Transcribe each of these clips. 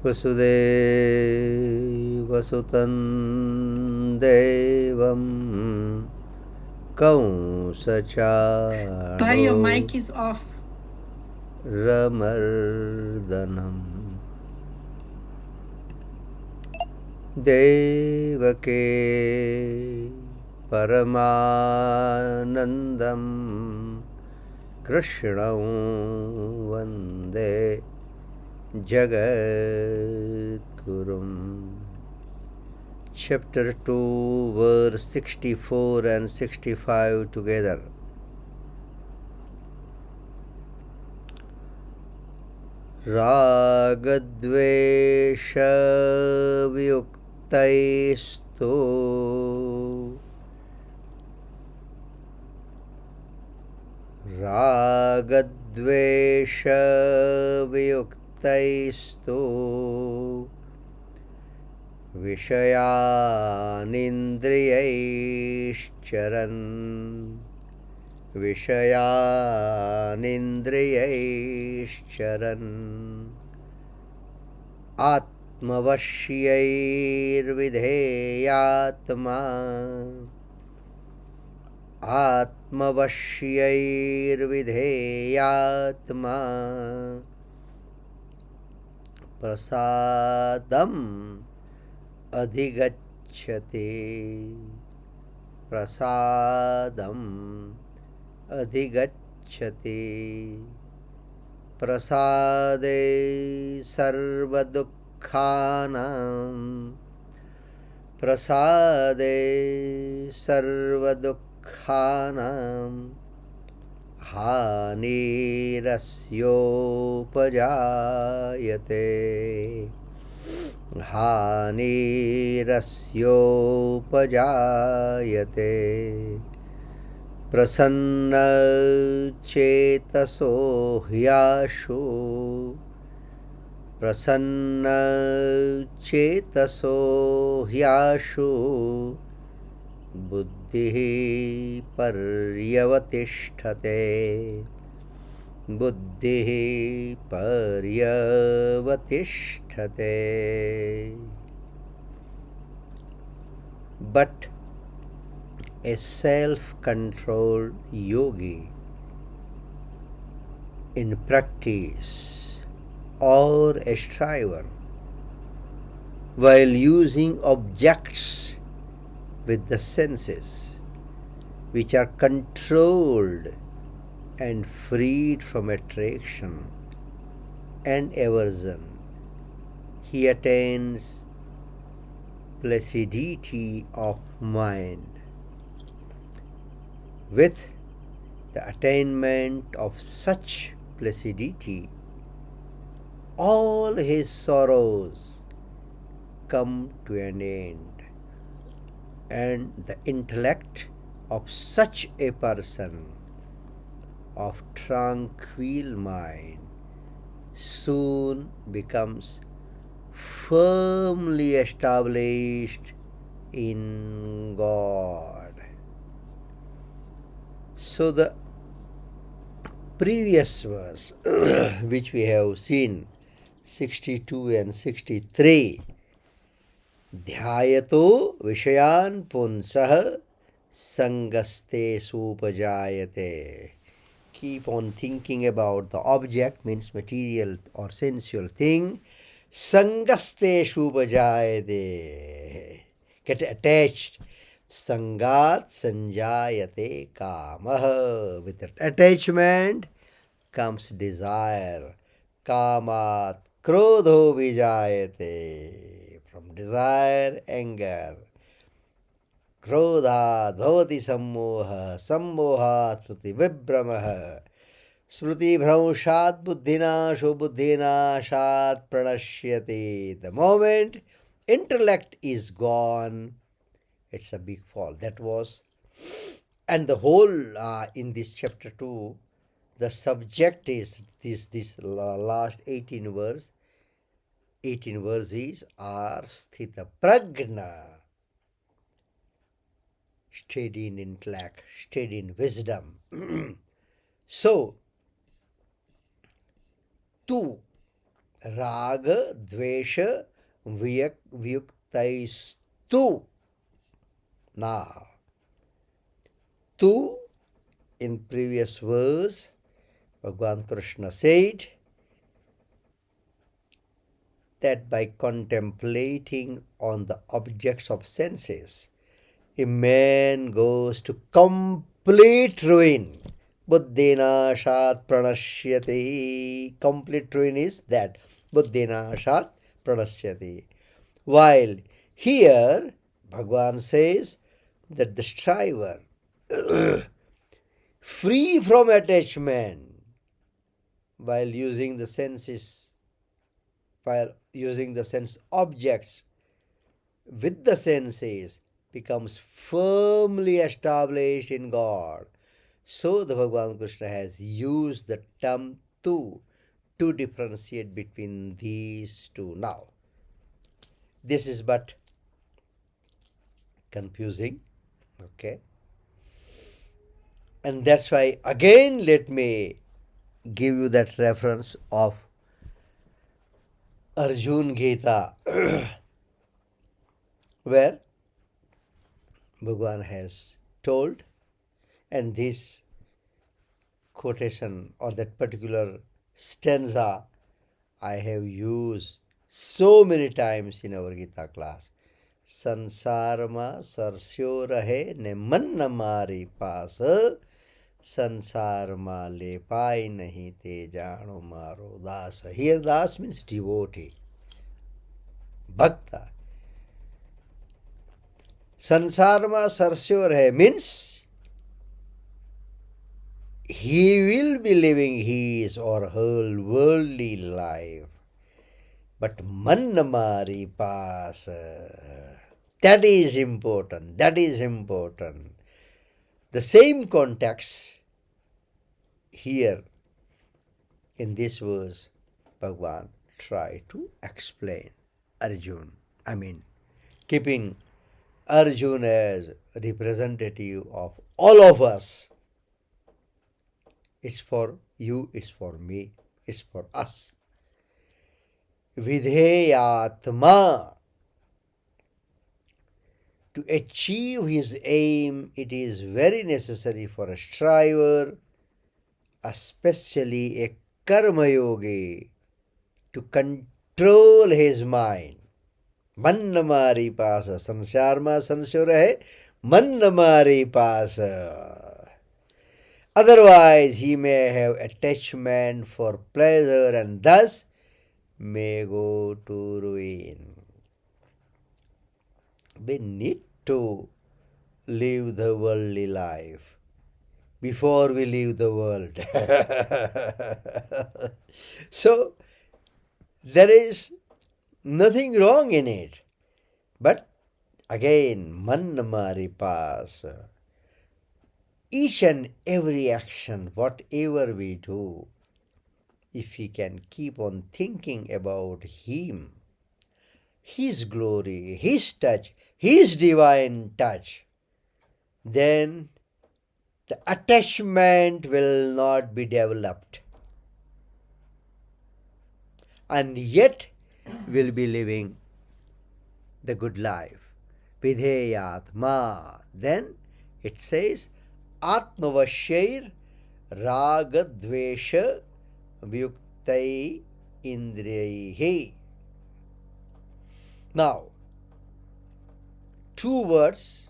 वसुदेवसुतं देवं Bhai, कंसचाणो your mic is off. रमर्दनं देवके परमानन्दं कृष्णं वन्दे जगद्गुरुम्. Chapter 2, verse 64 and 65 together. रागद्वेषवियुक्तैस्तु रागद्वेषवियुक्तैस्तु विषयानिन्द्रियैश्चरन् विषयानिन्द्रियैश्चरन् आत्मवश्यैर्विधेयात्मा आत्मवश्यैर्विधेयात्मा प्रसादम् अधिगच्छति प्रसादम् अधिगच्छति प्रसादे सर्वदुःखानां प्रसादे सर्वदुःखानां हानिरस्योपजायते हानिरस्योपजायते प्रसन्नचेतसो ह्याशु प्रसन्नचेतसो ह्याशु बुद्धिः पर्यवतिष्ठते बुद्धिः पर्यवतिष्ठते. But a self-controlled yogi in practice or a striver, while using objects with the senses which are controlled and freed from attraction and aversion, he attains placidity of mind. With the attainment of such placidity, all his sorrows come to an end, and the intellect of such a person of tranquil mind soon becomes firmly established in God. So the previous verse which we have seen, 62 and 63, ध्यायतो विषयान् पुंसः संगस्ते supajayate. Keep on thinking about the object, means material or sensual thing. Sangaste supajayate. Get attached. Sangat sanjayate kamah. With that attachment comes desire. Kamat krodho vijayate. From desire, anger. क्रोधात् भवति सम्मोहः सम्मोहात् स्मृतिविभ्रमः स्मृतिभ्रंशात् बुद्धिनाशो बुद्धिनाशात् प्रणश्यते. The moment intellect is gone, it's a big fall. That was, and the whole in this chapter 2, the subject is this last 18 verses are sthita prajna, steady in intellect, steady in wisdom. So, to Raga, Dvesha, Vyuktaistu. Now, tu in previous verse, Bhagavan Krishna said that by contemplating on the objects of senses, a man goes to complete ruin. Buddhena shat pranashyati. Complete ruin is that. Buddhena shat pranashyati. While here, Bhagavan says that the striver, free from attachment, while using the senses, while using the sense objects with the senses, becomes firmly established in God. So the Bhagavan Krishna has used the term tu to differentiate between these two. Now, this is but confusing, okay? And that's why again let me give you that reference of Arjun Geeta, where Bhagavan has told, and this quotation or that particular stanza I have used so many times in our Gita class. Sansarma sarsyo rahe ne man न मारी पास संसारमा ले पाई नहीं ते जानो मारो दास. Here das means devotee, bhakta. Sansarma sarsyo rahe means he will be living his or her worldly life, but man न मारी पास. That is important. That is important. The same context here in this verse, Bhagavan tried to explain Arjun. I mean, keeping Arjun as representative of all of us. It's for you, it's for me, it's for us. Vidheyatma. To achieve his aim, it is very necessary for a striver, especially a karma yogi, to control his mind. Man न मारी पास. संसार में संशय रहे, मन न मारी पास. Otherwise, he may have attachment for pleasure and thus may go to ruin. We need to live the worldly life before we leave the world. So, there is nothing wrong in it. But again, man न मारी पास. Each and every action, whatever we do, if we can keep on thinking about Him, His glory, His touch, His divine touch, then the attachment will not be developed. And yet will be living the good life. Vidheyatma. Then it says, Atmavashair ragadvesha vyuktai indriyahi. Now, two words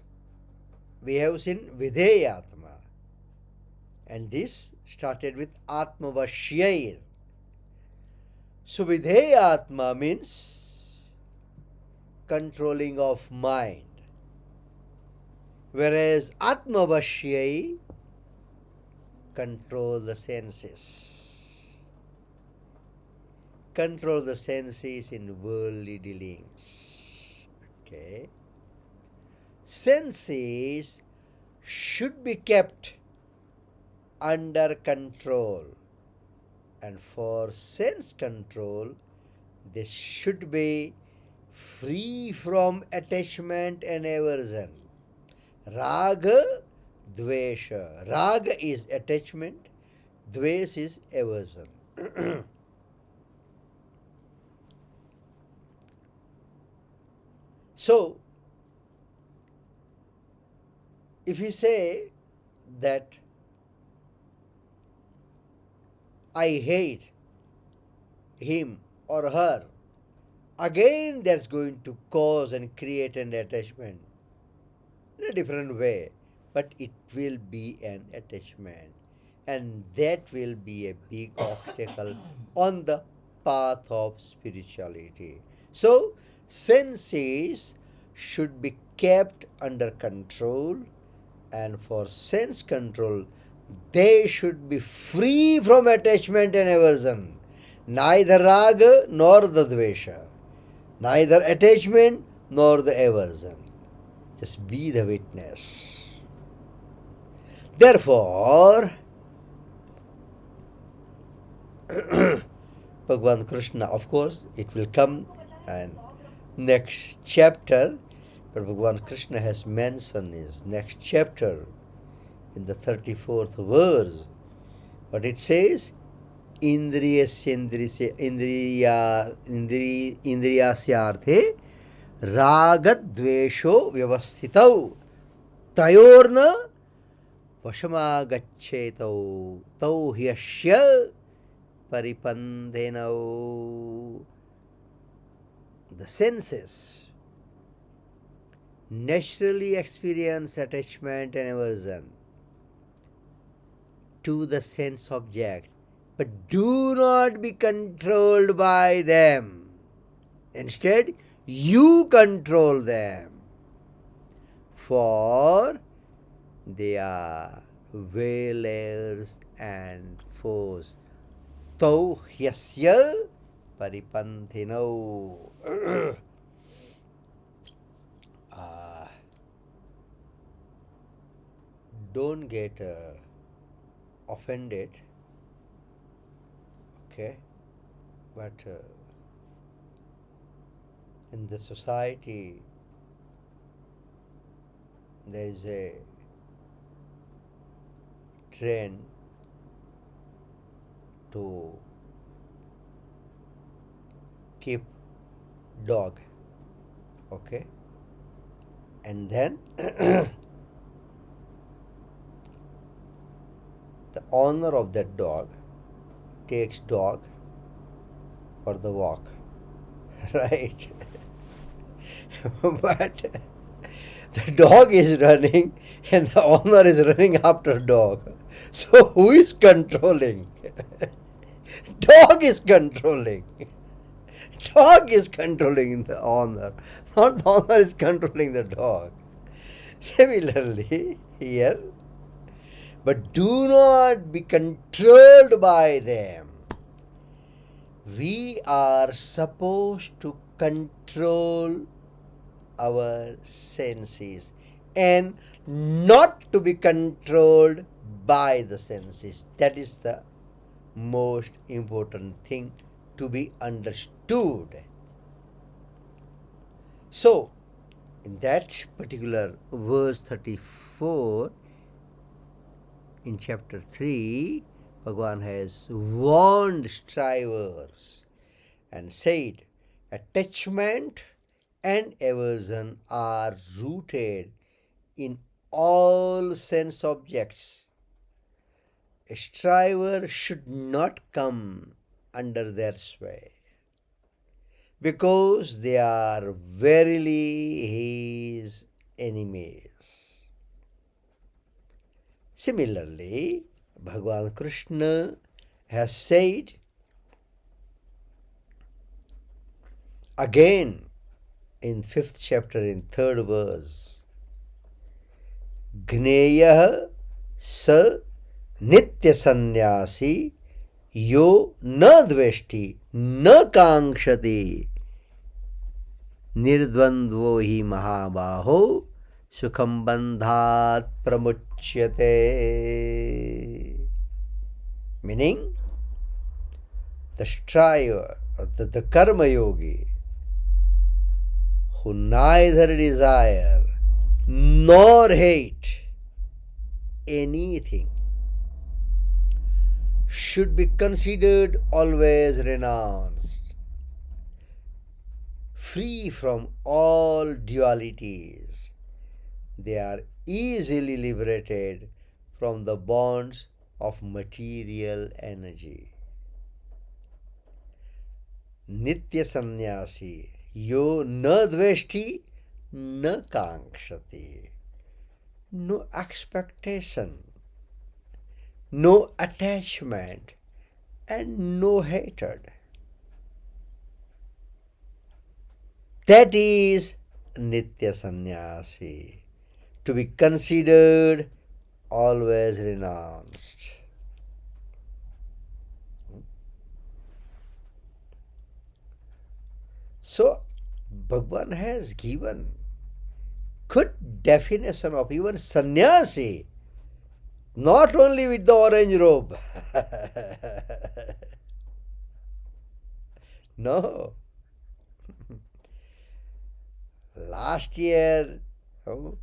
we have seen Vidheyatma, and this started with Atmavashair. So Vidheyatma means controlling of mind, whereas Atmavashyai, control the senses. Control the senses in worldly dealings. Okay. Senses should be kept under control, and for sense control, they should be free from attachment and aversion. Raga, dvesha. Raga is attachment, dvesh is aversion. So, if we say that I hate him or her, again that's going to cause and create an attachment in a different way, but it will be an attachment, and that will be a big obstacle on the path of spirituality. So, senses should be kept under control, and for sense control, they should be free from attachment and aversion, neither raga nor the dvesha, neither attachment nor the aversion. Just be the witness. Therefore, Bhagavan Krishna, of course, it will come and next chapter, but Bhagavan Krishna has mentioned his next chapter in the 34th verse. But it says, इंद्रियास्यार्थे रागद्वेषो व्यवस्थितौ तयोर्न वशमागच्छेतौ तौ ह्यस्य परिपन्थेनौ. The senses naturally experience attachment and aversion to the sense object, but do not be controlled by them. Instead, you control them, for they are wailers and foes. Tau hyasya paripanthinau. Don't get offended, okay? But in the society, there is a trend to keep dog, okay? And then the owner of that dog takes dog for the walk, right? But the dog is running and the owner is running after dog. So who is controlling? Dog is controlling. Dog is controlling the owner. Not the owner is controlling the dog. Similarly, here, but do not be controlled by them. We are supposed to control our senses and not to be controlled by the senses. That is the most important thing to be understood. So, in that particular verse 34 in chapter 3, Bhagavan has warned strivers and said, attachment and aversion are rooted in all sense objects. A striver should not come under their sway, because they are verily his enemies. Similarly, Bhagavan Krishna has said again in 5th chapter in 3rd verse, Gneyah sa nitya sannyasi yo na dveshti na kankshati nirdvandvo hi mahabaho sukham bandhat pramuchyate. Meaning, the striver, the karma yogi, who neither desire nor hate anything, should be considered always renounced, free from all dualities. They are easily liberated from the bonds of material energy. Nitya sannyasi, yo na dveshti na kankshati. No expectation, no attachment, and no hatred. That is Nitya Sannyasi, to be considered always renounced. So, Bhagwan has given good definition of even sannyasi, not only with the orange robe. No. Last year, oh,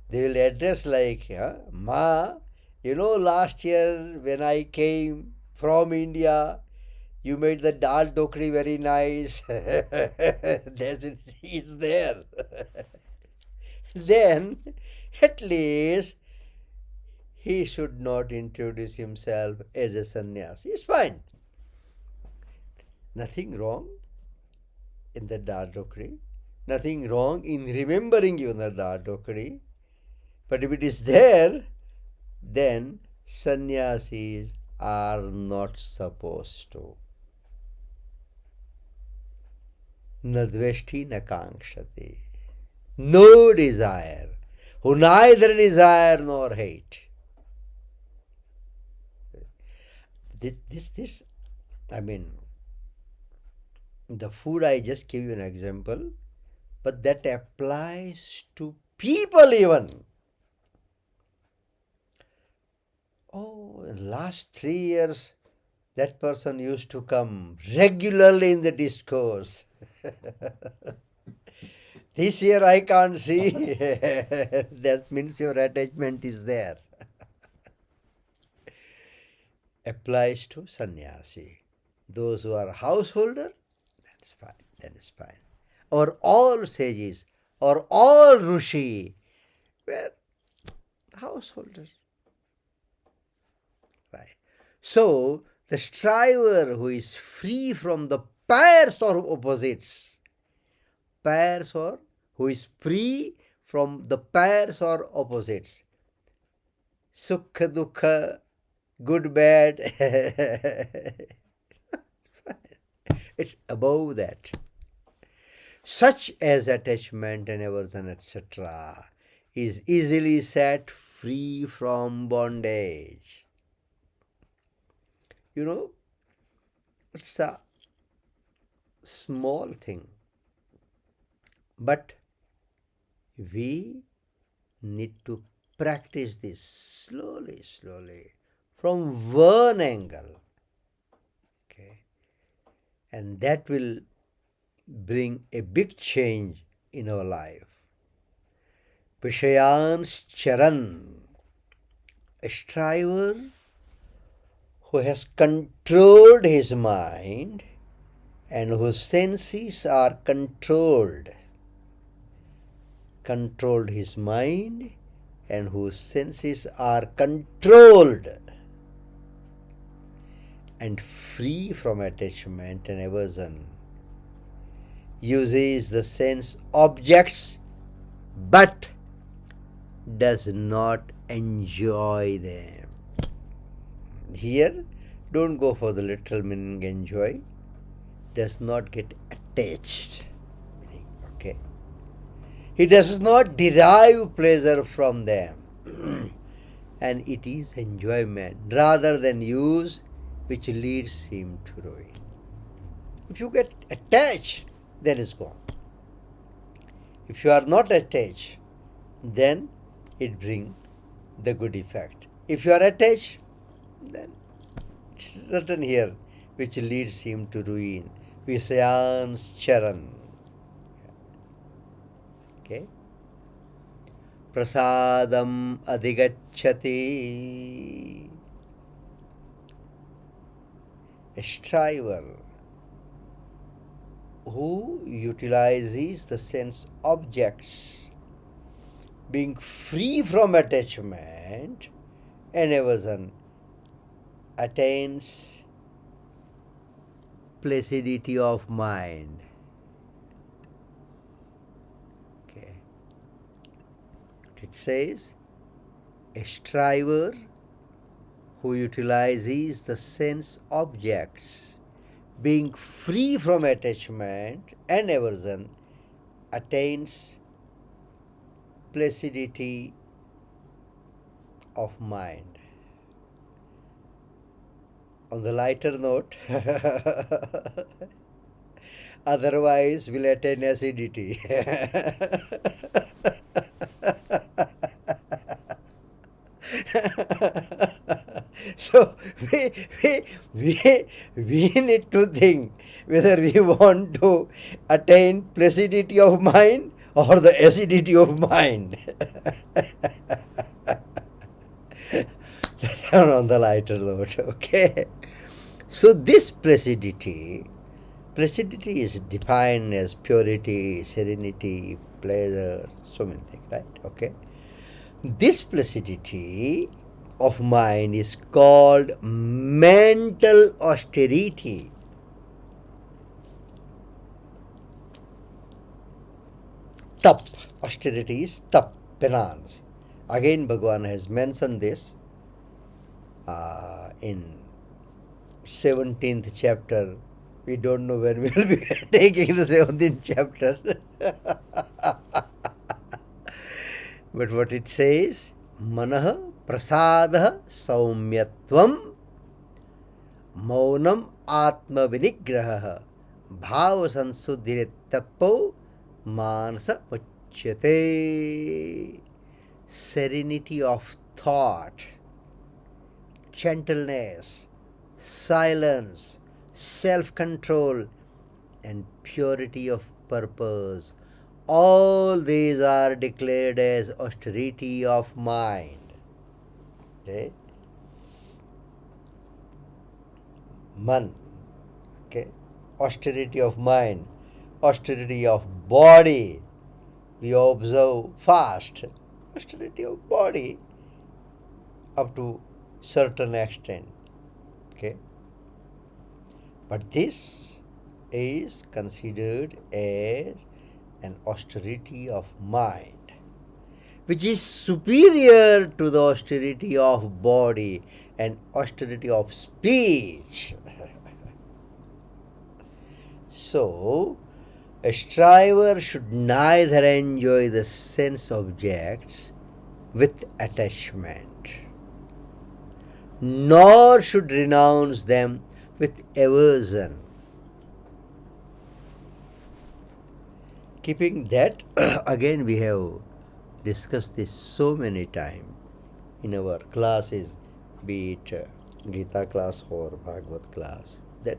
they will address like, Ma, last year when I came from India, you made the dal dokri very nice. That is there. Then, at least, he should not introduce himself as a sannyasi. It's fine. Nothing wrong in the dal dokri. Nothing wrong in remembering you the dal dokri. But if it is there, then sannyasis are not supposed to. Nadveshti nakankshati. No desire, who neither desire nor hate. This, I mean, the food I just gave you an example, but that applies to people even. Oh, in last 3 years, that person used to come regularly in the discourse. This year I can't see. That means your attachment is there. Applies to sannyasi. Those who are householder, that's fine. That is fine. Or all sages, or all rishi, were householders. Right. So, the striver who is free from the pairs or opposites, pairs or who is free from the pairs or opposites, sukha dukha, good bad, it's above that. Such as attachment and aversion, etc., is easily set free from bondage. It's a small thing, but we need to practice this slowly, from one angle. Okay, and that will bring a big change in our life. Vishayans charan, a striver who has controlled his mind and whose senses are controlled his mind and whose senses are controlled and free from attachment and aversion, uses the sense objects but does not enjoy them. Here, don't go for the literal meaning enjoy. Does not get attached. Okay. He does not derive pleasure from them. And it is enjoyment rather than use which leads him to ruin. If you get attached, then it's gone. If you are not attached, then it brings the good effect. If you are attached, then it's written here, which leads him to ruin. Visayans charan. Okay. Prasadam adhigacchati. A striver who utilizes the sense objects, being free from attachment and aversion, attains placidity of mind. Okay. It says, a striver who utilizes the sense objects, being free from attachment and aversion, attains placidity of mind. On the lighter note, otherwise will attain acidity. So we need to think whether we want to attain placidity of mind or the acidity of mind. That's on the lighter note, okay? So this placidity is defined as purity, serenity, pleasure, so many things, right? Okay. This placidity of mind is called mental austerity. Tap. Austerity is tap, penance. Again, Bhagavan has mentioned this in 17th chapter. We don't know when we will be taking the 17th chapter. But what it says, Manah prasadah saumyatvam maunam atma vinigraha bhava sansuddhirittatpo manasa uchyate. Serenity of thought, gentleness, silence, self-control, and purity of purpose. All these are declared as austerity of mind. Okay? Man. Okay? Austerity of mind. Austerity of body. We observe fast. Austerity of body up to certain extent. Okay? But this is considered as an austerity of mind, which is superior to the austerity of body and austerity of speech. So, a striver should neither enjoy the sense objects with attachment, nor should renounce them with aversion. Keeping that, again we have discussed this so many times in our classes, be it Geeta class or Bhagavad class, that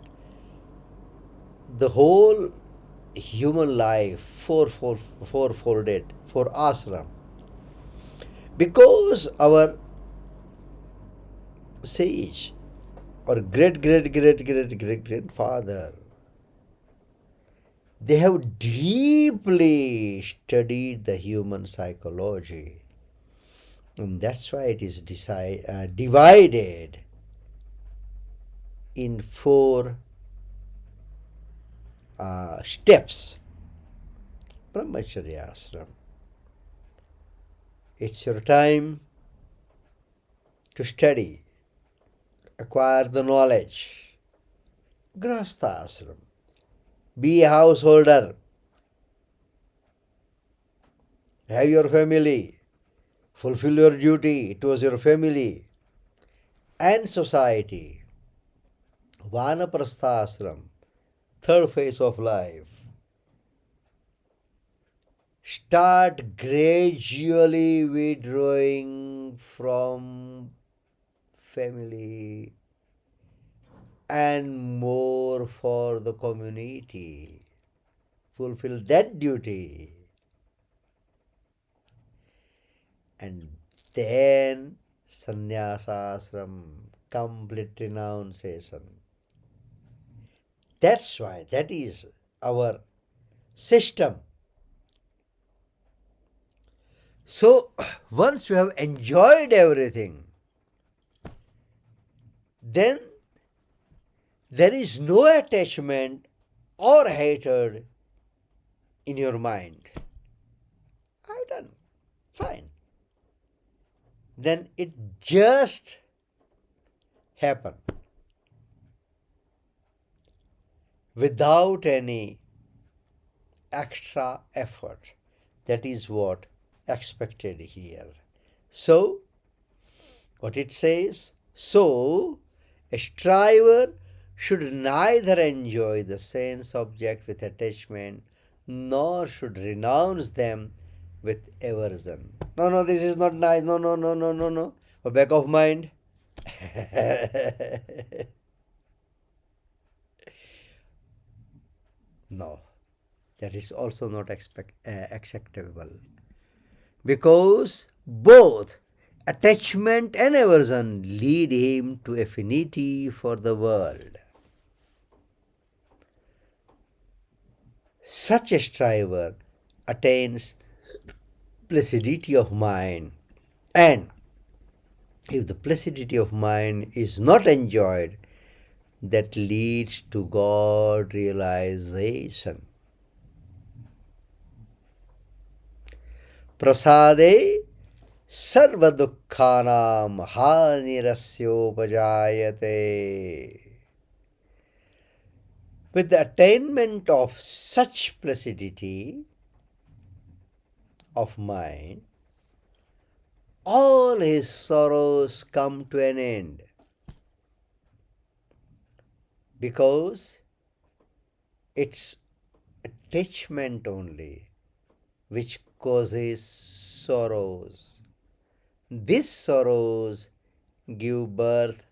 the whole human life fourfolded for ashram, because our sage or great grandfather, they have deeply studied the human psychology, and that's why it is divided in four steps. Brahmacharya ashram. It's your time to study, acquire the knowledge. Grahastha ashram. Be a householder. Have your family. Fulfill your duty towards your family and society. Vanaprastha ashram. Third phase of life. Start gradually withdrawing from family and more for the community. Fulfill that duty. And then sannyasashram, complete renunciation. That's why, that is our system. So, once you have enjoyed everything, then there is no attachment or hatred in your mind. I've done fine. Then it just happened without any extra effort. That is what expected here. So, what it says, so a striver should neither enjoy the sense object with attachment nor should renounce them with aversion. No, no, this is not nice. No, no, no, no, no, no. Back of mind. No, that is also not acceptable, because both attachment and aversion lead him to affinity for the world. Such a striver attains placidity of mind, and if the placidity of mind is not enjoyed, that leads to God realization. Prasade sarva dukkhanam hanirasyopajaayate. With the attainment of such placidity of mind, all his sorrows come to an end, because it's attachment only which causes sorrows. These sorrows give birth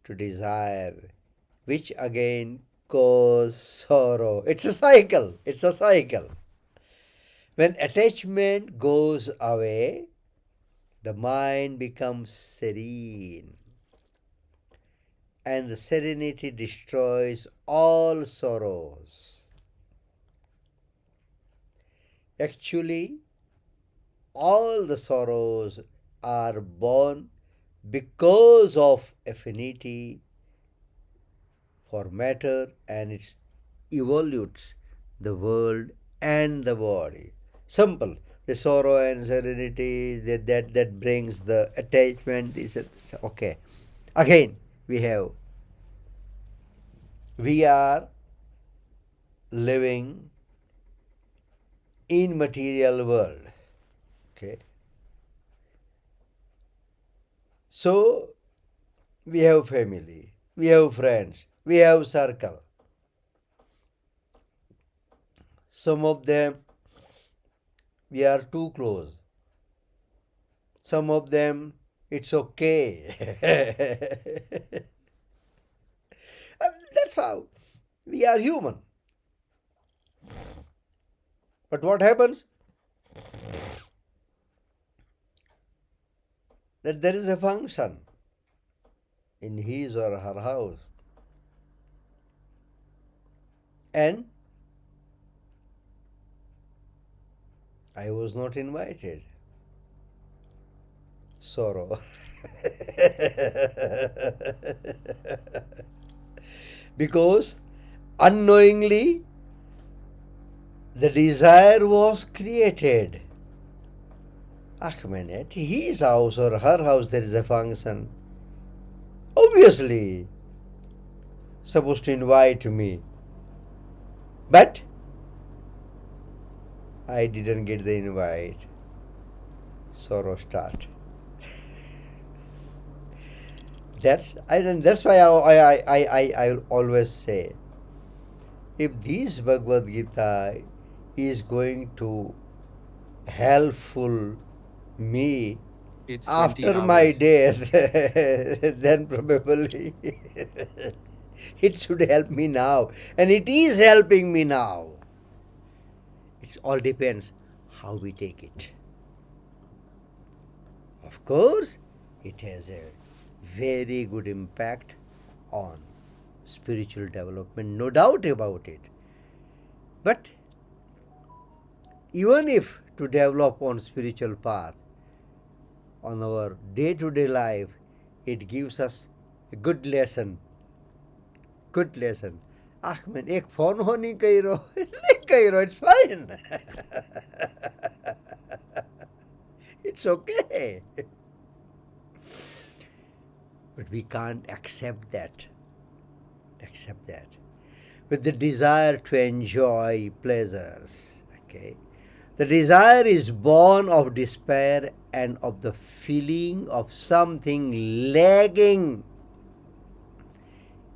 to desire, which again cause sorrow. It's a cycle. It's a cycle. When attachment goes away, the mind becomes serene, and the serenity destroys all sorrows. Actually, all the sorrows are born because of affinity for matter, and it evolutes the world and the body. Simple. The sorrow and serenity that brings the attachment is okay. Again, we are living in material world. Okay. So we have family, we have friends, we have circle. Some of them we are too close. Some of them it's okay. That's how we are human. But what happens? That there is a function in his or her house, and I was not invited. Sorrow. Because unknowingly the desire was created. At his house or her house there is a function. Obviously, supposed to invite me. But I didn't get the invite. Sorrow start. That's why I always say, if this Bhagavad Gita is going to helpful me It's 20 after my hours. death, then probably it should help me now, and it is helping me now. It all depends how we take it. Of course, it has a very good impact on spiritual development, no doubt about it. But even if to develop on spiritual path, on our day-to-day life, it gives us a good lesson. Good lesson. Ah, man, एक phone हो नहीं कही रो नहीं कही रो. It's fine. It's okay. But we can't accept that. Accept that. With the desire to enjoy pleasures. Okay. The desire is born of despair and of the feeling of something lagging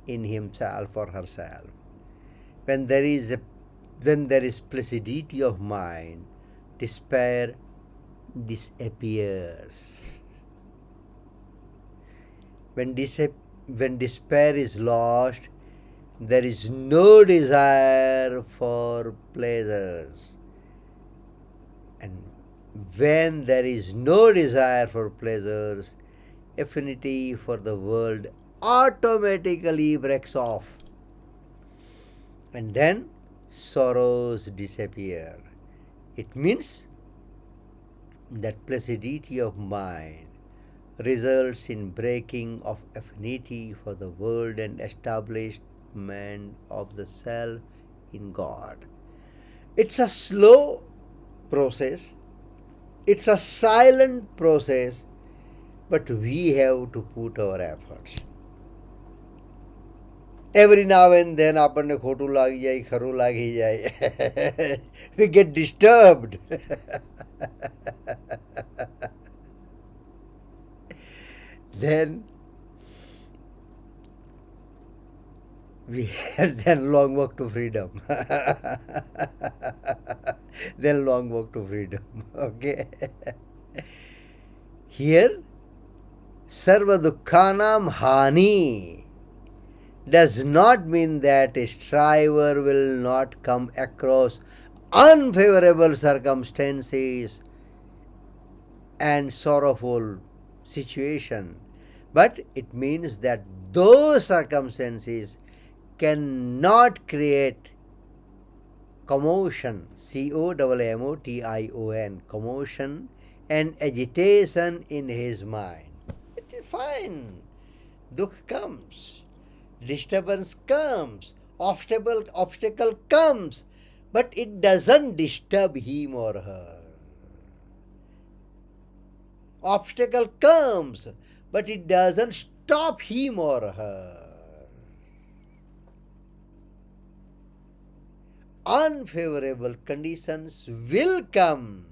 in himself or herself. When there is a when there is placidity of mind, despair disappears. When, when despair is lost, there is no desire for pleasures. And when there is no desire for pleasures, affinity for the world automatically breaks off. And then sorrows disappear. It means that placidity of mind results in breaking of affinity for the world and establishment of the self in God. It's a slow process, it's a silent process, but we have to put our efforts. Every now and then આપણને ખોટું લાગી જાય, ખરું લાગી જાય. We get disturbed. Then we then long walk to freedom. Then long walk to freedom. Okay. Here, sarva dukkhanam hani does not mean that a striver will not come across unfavorable circumstances and sorrowful situation, but it means that those circumstances cannot create commotion, COMMOTION, commotion and agitation in his mind. It is fine. Dukh comes, disturbance comes, obstacle comes, but it doesn't disturb him or her. Obstacle comes, but it doesn't stop him or her. Unfavorable conditions will come,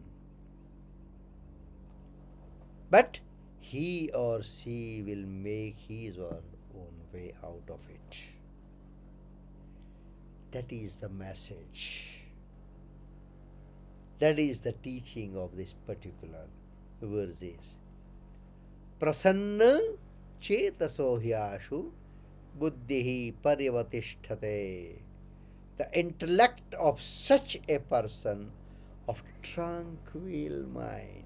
but he or she will make his or own way out of it. That is the message. That is the teaching of this particular verses. Prasanna chetaso hyashu buddhihi paryavatishthate. The intellect of such a person of tranquil mind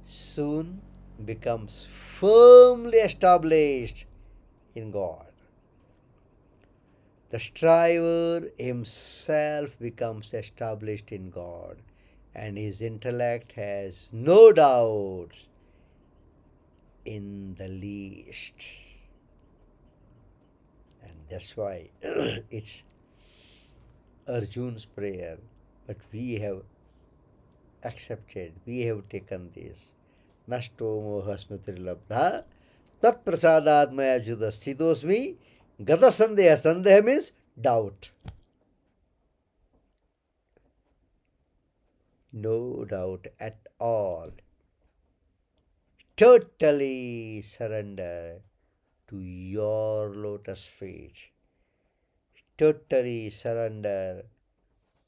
soon becomes firmly established in God. The striver himself becomes established in God, and his intellect has no doubts in the least. And that's why it's Arjun's prayer, but we have accepted, we have taken this. Nashto moha smritirlabdha tat prasadat maya juda sthitosmi gata sandeha. Sandeha means doubt. No doubt at all. Totally surrender to your lotus feet. Totally surrender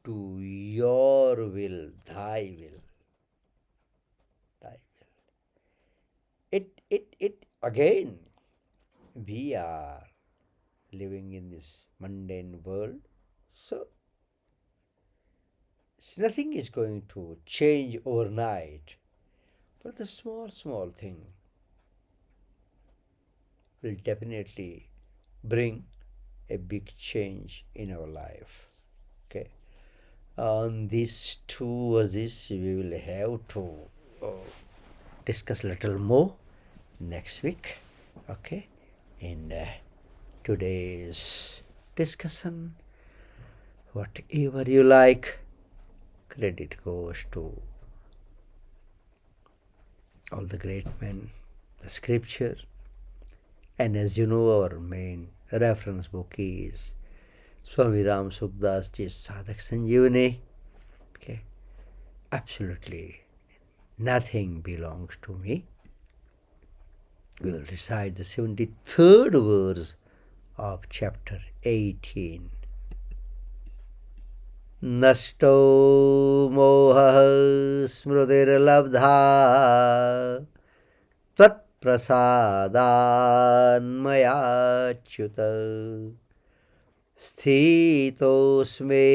to your will, thy will. Thy will. It again, we are living in this mundane world, so nothing is going to change overnight. But the small thing will definitely bring a big change in our life. Okay. On these two verses, we will have to uh, discuss a little more next week. Okay. In today's discussion, whatever you like, credit goes to all the great men, the scripture, and as you know, our main reference book is Swami Ram Sukdas Ji's Sadhak Sanjeevani. Okay, absolutely nothing belongs to me. We will recite the 73rd verse of chapter 18. नष्टो मोहः स्मृतिर्लब्धा त्वत्प्रसादान्मयाच्युत स्थितोऽस्मि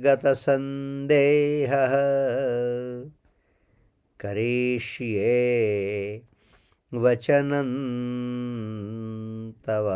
गतसन्देहः करिष्ये वचनं तव.